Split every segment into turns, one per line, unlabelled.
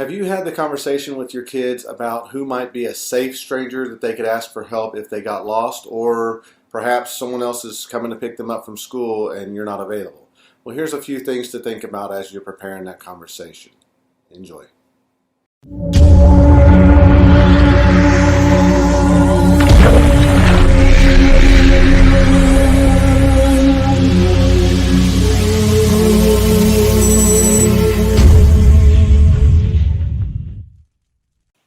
Have you had the conversation with your kids about who might be a safe stranger that they could ask for help if they got lost, or perhaps someone else is coming to pick them up from school and you're not available? Well, here's a few things to think about as you're preparing that conversation. Enjoy.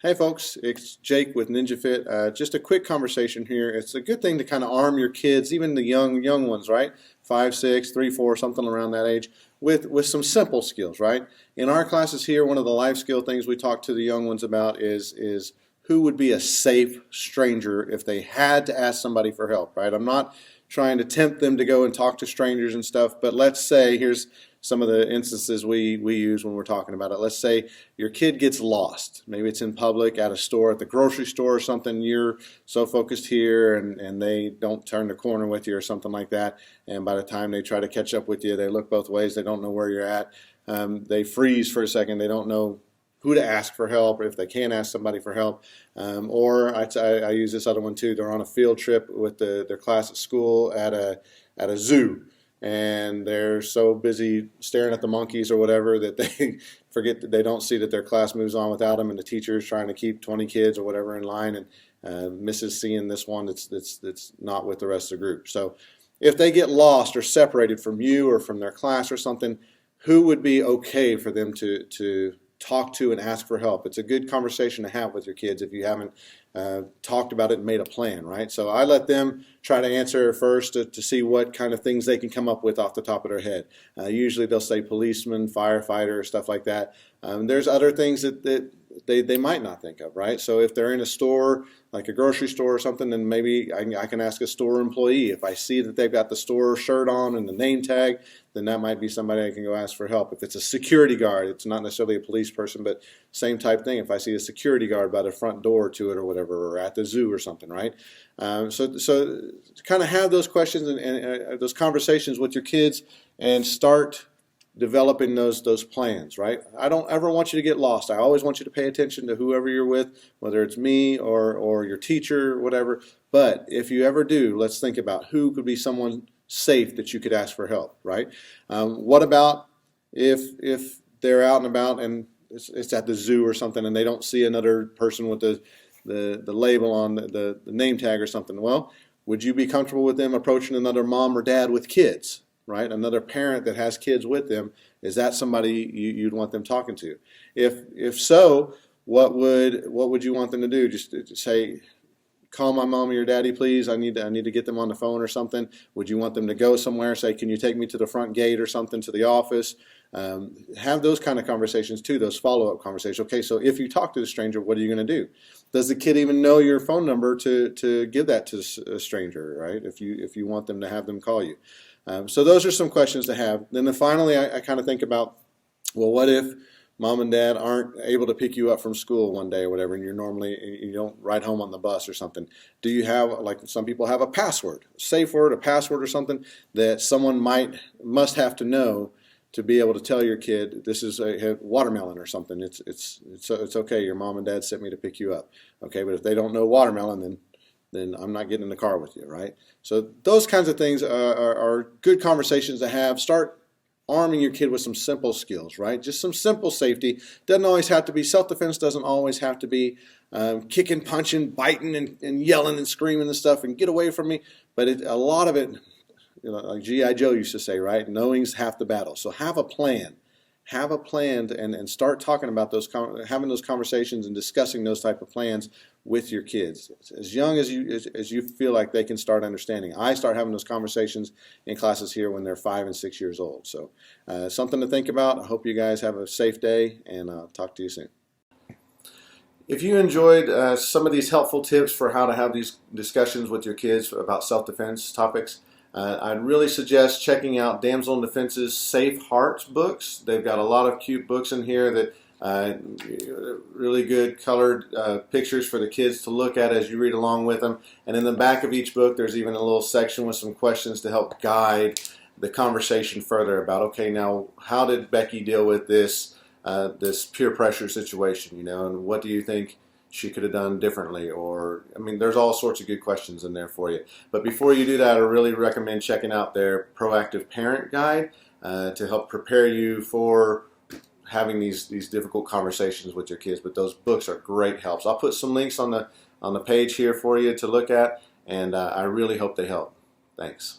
Hey folks, it's Jake with Ninja Fit. Just a quick conversation here. It's a good thing to kind of arm your kids, even the young ones, right? 5, 6, 3, 4, something around that age, with some simple skills, right? In our classes here, one of the life skill things we talk to the young ones about is who would be a safe stranger if they had to ask somebody for help, right? I'm not trying to tempt them to go and talk to strangers and stuff, but let's say, here's some of the instances we use when we're talking about it. Let's say your kid gets lost. Maybe it's in public, at a store, at the grocery store or something. You're so focused here and they don't turn the corner with you or something like that. And by the time they try to catch up with you, they look both ways. They don't know where you're at. They freeze for a second. They don't know who to ask for help, or if they can ask somebody for help. Or I use this other one too. They're on a field trip with their class at school at a zoo. And they're so busy staring at the monkeys or whatever that they forget that they don't see that their class moves on without them, and the teacher is trying to keep 20 kids or whatever in line, and misses seeing this one that's not with the rest of the group. So if they get lost or separated from you or from their class or something, who would be okay for them to talk to and ask for help? It's a good conversation to have with your kids if you haven't talked about it and made a plan, right? So I let them try to answer first to see what kind of things they can come up with off the top of their head. Usually they'll say policeman, firefighter, stuff like that. There's other things that they might not think of, right? So if they're in a store, like a grocery store or something, then maybe I can ask a store employee. If I see that they've got the store shirt on and the name tag, then that might be somebody I can go ask for help. If it's a security guard, it's not necessarily a police person, but same type thing. If I see a security guard by the front door to it or whatever, or at the zoo or something, right? So kind of have those questions and those conversations with your kids and start developing those plans, right? I don't ever want you to get lost. I always want you to pay attention to whoever you're with, whether it's me or your teacher or whatever. But if you ever do, let's think about who could be someone safe that you could ask for help, right? What about if they're out and about and it's at the zoo or something and they don't see another person with the label on the name tag or something? Well, would you be comfortable with them approaching another mom or dad with kids? Right, another parent that has kids with them, is that somebody you'd want them talking to? If so, what would you want them to do? Just to say, call my mom or your daddy, please. I need to get them on the phone or something. Would you want them to go somewhere? Say, can you take me to the front gate or something, to the office? Have those kind of conversations too. Those follow-up conversations. Okay, so if you talk to the stranger, what are you going to do? Does the kid even know your phone number to give that to a stranger? Right? If you want them to have them call you. So those are some questions to have. Then finally, I kind of think about, well, what if mom and dad aren't able to pick you up from school one day or whatever, and you don't ride home on the bus or something? Do you have, like some people have, a password, a safe word, a password or something that someone must have to know to be able to tell your kid, this is a watermelon or something. It's okay. Your mom and dad sent me to pick you up. Okay, but if they don't know watermelon, then I'm not getting in the car with you, right? So those kinds of things are good conversations to have. Start arming your kid with some simple skills, right? Just some simple safety. Doesn't always have to be, self-defense doesn't always have to be kicking, punching, biting, and yelling and screaming and stuff and get away from me. But a lot of it, like G.I. Joe used to say, right? Knowing's half the battle. So have a plan. Have a plan and start talking about having those conversations and discussing those type of plans with your kids as young as you feel like they can start understanding. I start having those conversations in classes here when they're 5 and 6 years old. So something to think about. I hope you guys have a safe day, and I'll talk to you soon. If you enjoyed some of these helpful tips for how to have these discussions with your kids about self-defense topics, I'd really suggest checking out Damsel in Defense's Safe Hearts books. They've got a lot of cute books in here that really good colored pictures for the kids to look at as you read along with them. And in the back of each book, there's even a little section with some questions to help guide the conversation further about, okay, now how did Becky deal with this this peer pressure situation, and what do you think she could have done differently? Or, I mean, there's all sorts of good questions in there for you. But before you do that, I really recommend checking out their Proactive Parent Guide to help prepare you for having these difficult conversations with your kids. But those books are great helps. I'll put some links on the page here for you to look at, and I really hope they help. Thanks.